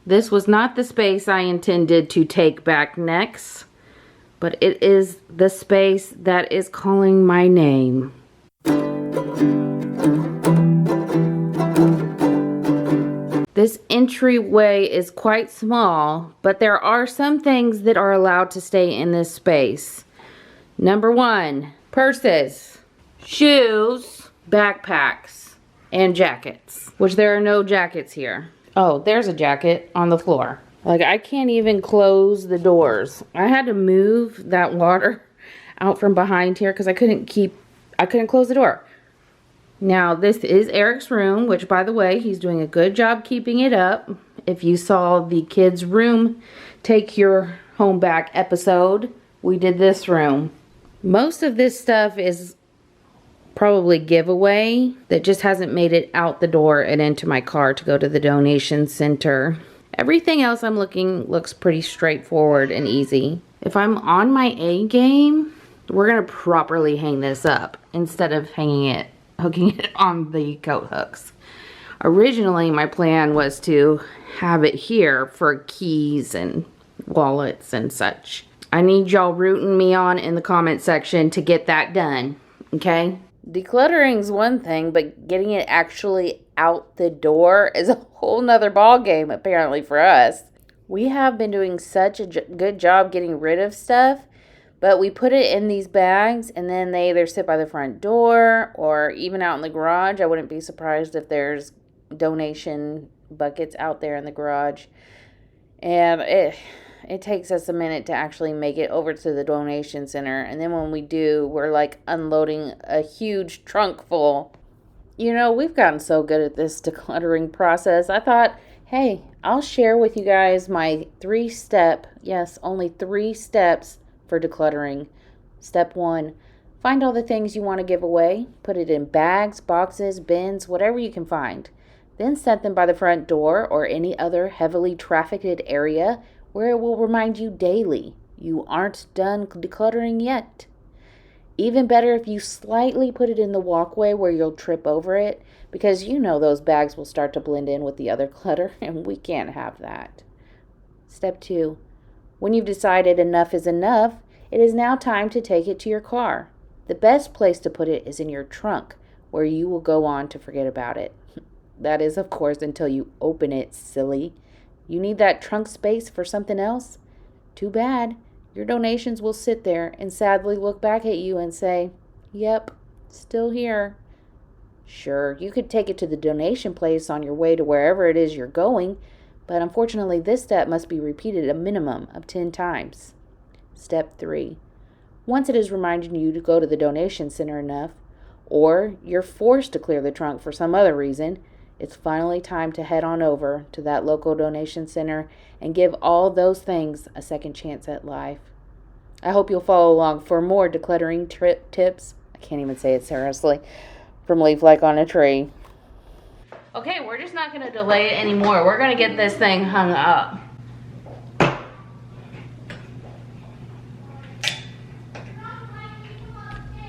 This was not the space I intended to take back next, but it is the space that is calling my name. This entryway is quite small, but there are some things that are allowed to stay in this space. Number one, purses, shoes, backpacks, and jackets, which there are no jackets here. Oh, there's a jacket on the floor. Like, I can't even close the doors. I had to move that water out from behind here because I couldn't close the door. Now, this is Eric's room, which, by the way, he's doing a good job keeping it up. If you saw the kids' room Take Your Home Back episode, we did this room. Most of this stuff is probably giveaway that just hasn't made it out the door and into my car to go to the donation center. Everything else looks pretty straightforward and easy. If I'm on my A game, we're gonna properly hang this up instead of hooking it on the coat hooks. Originally, my plan was to have it here for keys and wallets and such. I need y'all rooting me on in the comment section to get that done, okay? Decluttering's one thing, but getting it actually out the door is a whole nother ball game, apparently, for us. We have been doing such a good job getting rid of stuff, but we put it in these bags, and then they either sit by the front door or even out in the garage. I wouldn't be surprised if there's donation buckets out there in the garage. And it takes us a minute to actually make it over to the donation center. And then when we do, we're like unloading a huge trunk full. You know, we've gotten so good at this decluttering process. I thought, hey, I'll share with you guys my 3-step, yes, only 3 steps for decluttering. Step 1, find all the things you want to give away. Put it in bags, boxes, bins, whatever you can find. Then set them by the front door or any other heavily trafficked area where it will remind you daily you aren't done decluttering yet. Even better if you slightly put it in the walkway where you'll trip over it, because you know those bags will start to blend in with the other clutter, and we can't have that. Step 2. When you've decided enough is enough, it is now time to take it to your car. The best place to put it is in your trunk, where you will go on to forget about it. That is, of course, until you open it, silly. You need that trunk space for something else? Too bad. Your donations will sit there and sadly look back at you and say, yep, still here. Sure, you could take it to the donation place on your way to wherever it is you're going, but unfortunately this step must be repeated a minimum of 10 times. Step 3. Once it has reminded you to go to the donation center enough, or you're forced to clear the trunk for some other reason, it's finally time to head on over to that local donation center and give all those things a second chance at life. I hope you'll follow along for more decluttering tips. I can't even say it seriously. From Leaf Like on a Tree. Okay, we're just not going to delay it anymore. We're going to get this thing hung up.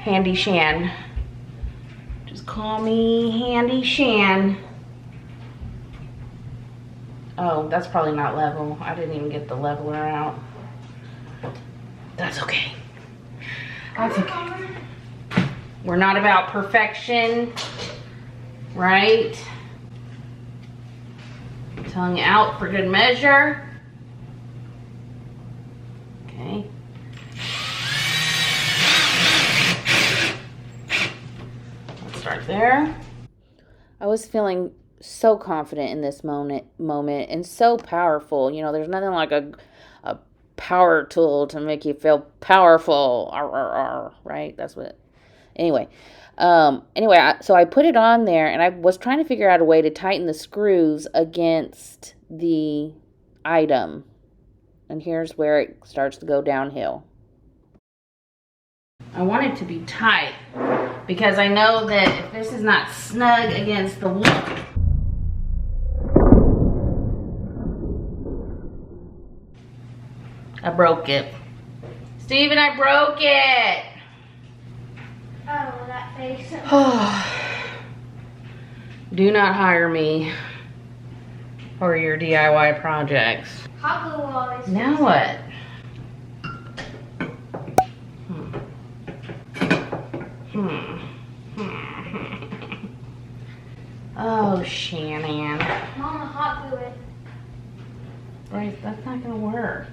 Handy Shan. Just call me Handy Shan. Oh, that's probably not level. I didn't even get the leveler out. That's okay. That's okay. We're not about perfection, right? Tongue out for good measure. Okay. Let's start there. I was feeling so confident in this moment and so powerful. You know, there's nothing like a power tool to make you feel powerful. Right? That's what. Anyway, so I put it on there, and I was trying to figure out a way to tighten the screws against the item. And here's where it starts to go downhill. I want it to be tight because I know that if this is not snug against the wall, I broke it. Steven, I broke it. Oh, that face. Do not hire me. for your DIY projects. Hot glue always. Now what? Oh, Shannon. Mama, hot glue it. Bryce, that's not gonna work.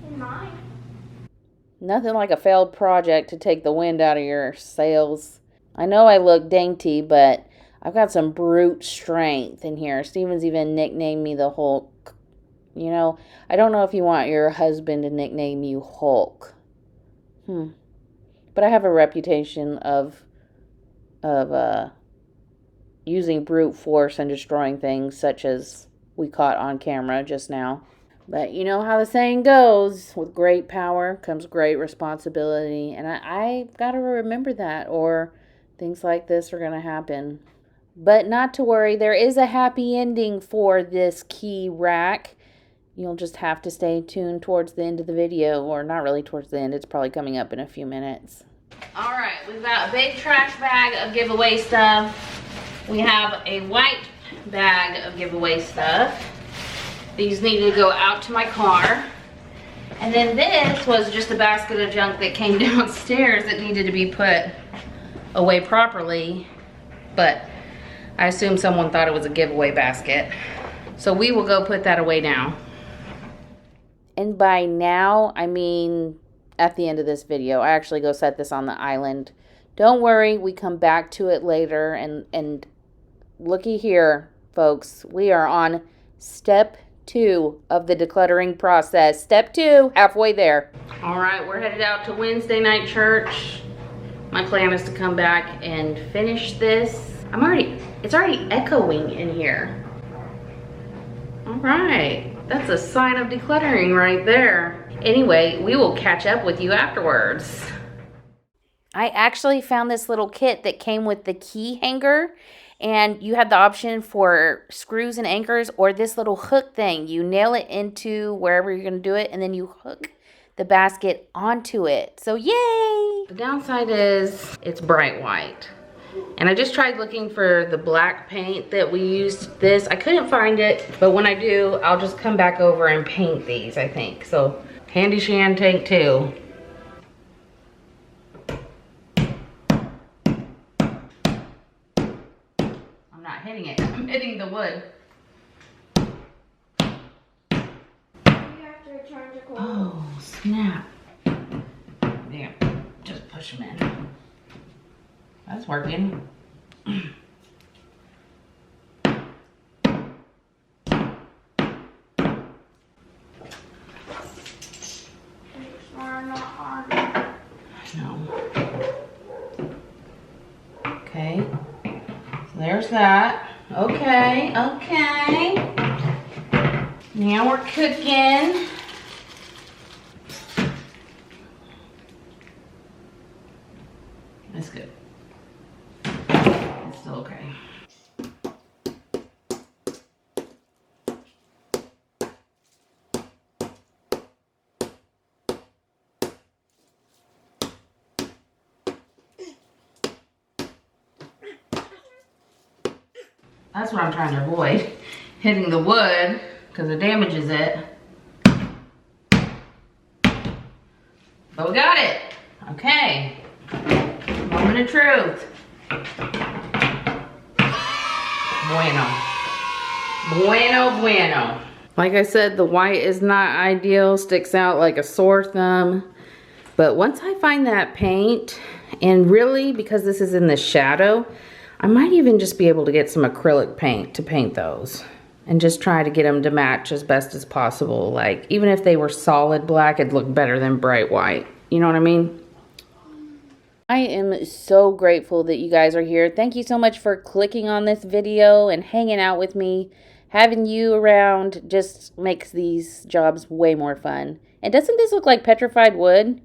In mine. Nothing like a failed project to take the wind out of your sails. I know I look dainty, but I've got some brute strength in here. Steven's even nicknamed me the Hulk. You know, I don't know if you want your husband to nickname you Hulk. But I have a reputation of using brute force and destroying things, such as we caught on camera just now. But you know how the saying goes, with great power comes great responsibility. And I've got to remember that, or things like this are going to happen. But not to worry, there is a happy ending for this key rack. You'll just have to stay tuned towards the end of the video, or not really towards the end, it's probably coming up in a few minutes. All right, we've got a big trash bag of giveaway stuff. We have a white bag of giveaway stuff. These needed to go out to my car. And then this was just a basket of junk that came downstairs that needed to be put away properly. But I assume someone thought it was a giveaway basket. So we will go put that away now. And by now, I mean at the end of this video. I actually go set this on the island. Don't worry, we come back to it later. And looky here, folks. We are on step 2 of the decluttering process. Step 2, halfway there. All right, we're headed out to Wednesday night church. My plan is to come back and finish this. It's already echoing in here. All right, that's a sign of decluttering right there. Anyway, we will catch up with you afterwards. I actually found this little kit that came with the key hanger, and you have the option for screws and anchors or this little hook thing. You nail it into wherever you're going to do it, and then you hook the basket onto it. So yay! The downside is it's bright white. And I just tried looking for the black paint that we used this. I couldn't find it, but when I do, I'll just come back over and paint these, I think. So handy Shan take 2. I'm not hitting it, I'm hitting the wood. You have to return to cold. Oh, snap. There, just push them in. That's working. Not hard. No. Okay. So there's that. Okay. Now we're cooking. That's good. It's still okay. That's what I'm trying to avoid, hitting the wood, because it damages it. But we got it. Okay. Moment of truth. Bueno. Like I said, the white is not ideal, sticks out like a sore thumb. But once I find that paint, and really, because this is in the shadow, I might even just be able to get some acrylic paint to paint those and just try to get them to match as best as possible. Like, even if they were solid black, it'd look better than bright white. You know what I mean? I am so grateful that you guys are here. Thank you so much for clicking on this video and hanging out with me. Having you around just makes these jobs way more fun. And doesn't this look like petrified wood?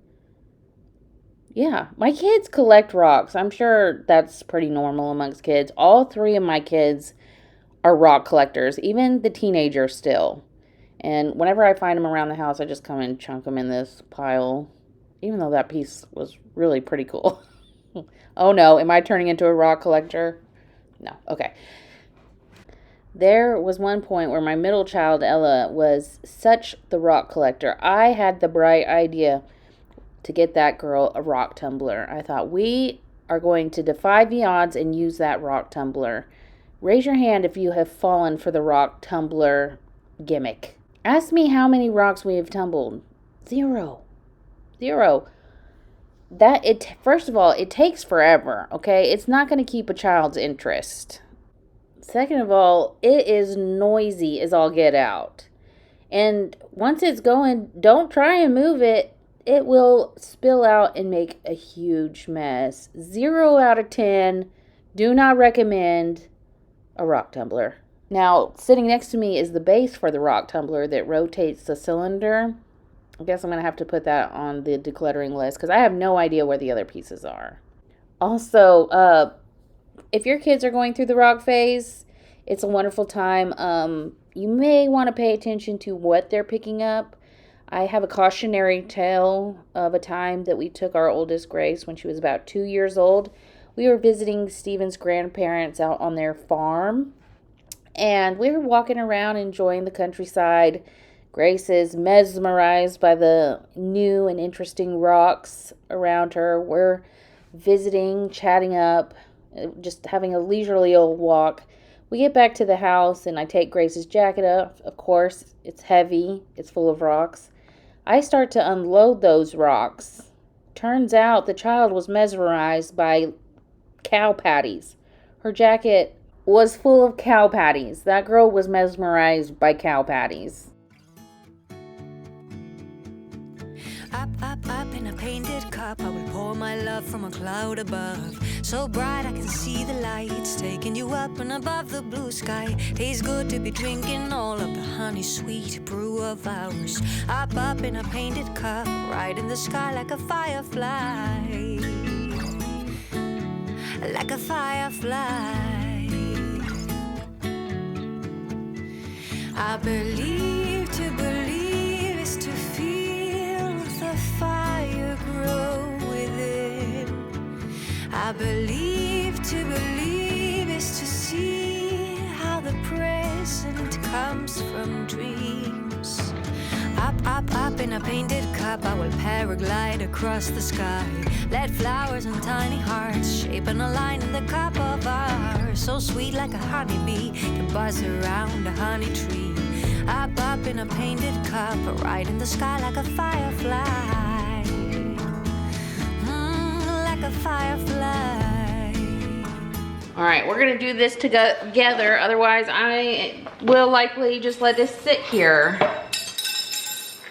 Yeah, my kids collect rocks. I'm sure that's pretty normal amongst kids. All 3 of my kids are rock collectors, even the teenagers still. And whenever I find them around the house, I just come and chunk them in this pile, even though that piece was really pretty cool. Oh no, am I turning into a rock collector? No, okay. There was one point where my middle child, Ella, was such the rock collector. I had the bright idea to get that girl a rock tumbler. I thought, we are going to defy the odds and use that rock tumbler. Raise your hand if you have fallen for the rock tumbler gimmick. Ask me how many rocks we have tumbled. Zero. First of all, it takes forever, okay? It's not going to keep a child's interest. Second of all, it is noisy as all get out. And once it's going, don't try and move it. It will spill out and make a huge mess. 0 out of 10. Do not recommend a rock tumbler. Now, sitting next to me is the base for the rock tumbler that rotates the cylinder. I guess I'm going to have to put that on the decluttering list because I have no idea where the other pieces are. Also, if your kids are going through the rock phase, it's a wonderful time. You may want to pay attention to what they're picking up. I have a cautionary tale of a time that we took our oldest Grace when she was about 2 years old. We were visiting Stephen's grandparents out on their farm, and we were walking around enjoying the countryside. Grace is mesmerized by the new and interesting rocks around her. We're visiting, chatting up, just having a leisurely old walk. We get back to the house, and I take Grace's jacket off. Of course, it's heavy. It's full of rocks. I start to unload those rocks. Turns out the child was mesmerized by cow patties. Her jacket was full of cow patties. That girl was mesmerized by cow patties. Up in a painted cup, I will pour my love from a cloud above. So bright I can see the lights, taking you up and above the blue sky. Tastes good to be drinking all of the honey sweet brew of ours. Up in a painted cup, right in the sky like a firefly. Like a firefly. I believe to believe is to feel the fire grow within. I believe to believe is to see how the present comes from dreams. Up in a painted cup, I will paraglide across the sky. Let flowers and tiny hearts shape and align in the cup of ours. So sweet like a honeybee can buzz around a honey tree. Up in a painted cup, right in the sky like a firefly. Like a firefly. All right, we're going to do this together. Otherwise, I will likely just let this sit here.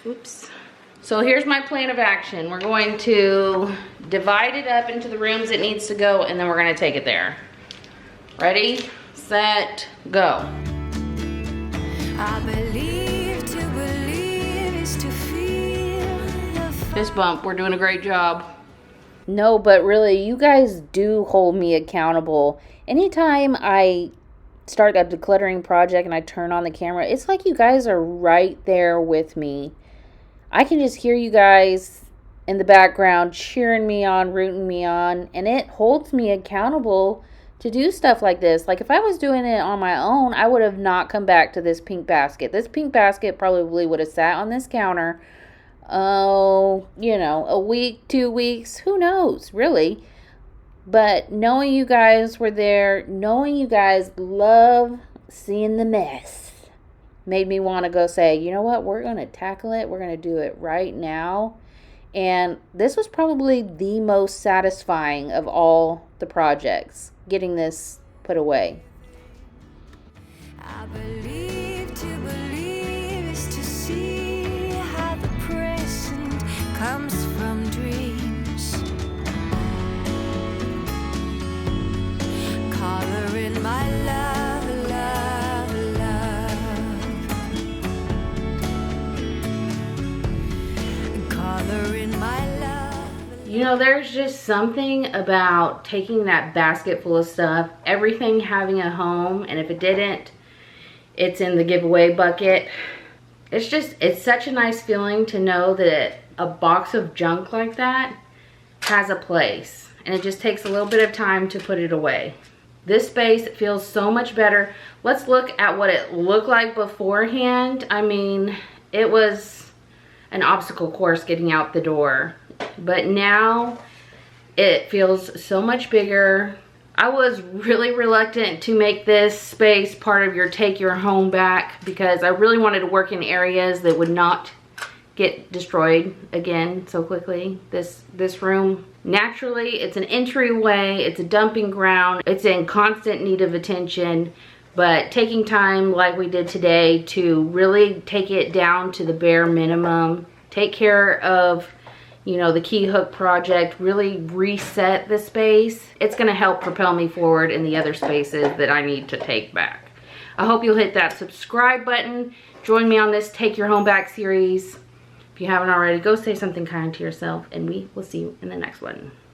Oops. So here's my plan of action. We're going to divide it up into the rooms it needs to go, and then we're going to take it there. Ready, set, go. I believe to believe is to feel the Fist bump, we're doing a great job. No, but really, you guys do hold me accountable. Anytime I start that decluttering project and I turn on the camera, it's like you guys are right there with me. I can just hear you guys in the background cheering me on, rooting me on, and it holds me accountable to do stuff like this. Like if I was doing it on my own, I would have not come back to this pink basket. This pink basket probably would have sat on this counter, a week, 2 weeks, who knows, really. But knowing you guys were there, knowing you guys love seeing the mess, made me want to go say, you know what, we're going to tackle it. We're going to do it right now. And this was probably the most satisfying of all the projects, getting this put away. I believe to believe is to see how the present comes from dreams. Color in my love, love, love. Color in my love. You know, there's just something about taking that basket full of stuff, everything having a home, and if it didn't, it's in the giveaway bucket. It's such a nice feeling to know that a box of junk like that has a place, and it just takes a little bit of time to put it away. This space feels so much better. Let's look at what it looked like beforehand. I mean, it was an obstacle course getting out the door, but now it feels so much bigger. I was really reluctant to make this space part of your take your home back because I really wanted to work in areas that would not get destroyed again so quickly. This room, naturally, it's an entryway, it's a dumping ground, it's in constant need of attention, but taking time like we did today to really take it down to the bare minimum, take care of, you know, the key hook project, really reset the space, it's gonna help propel me forward in the other spaces that I need to take back. I hope you'll hit that subscribe button. Join me on this Take Your Home Back series. If you haven't already, go say something kind to yourself, and we will see you in the next one.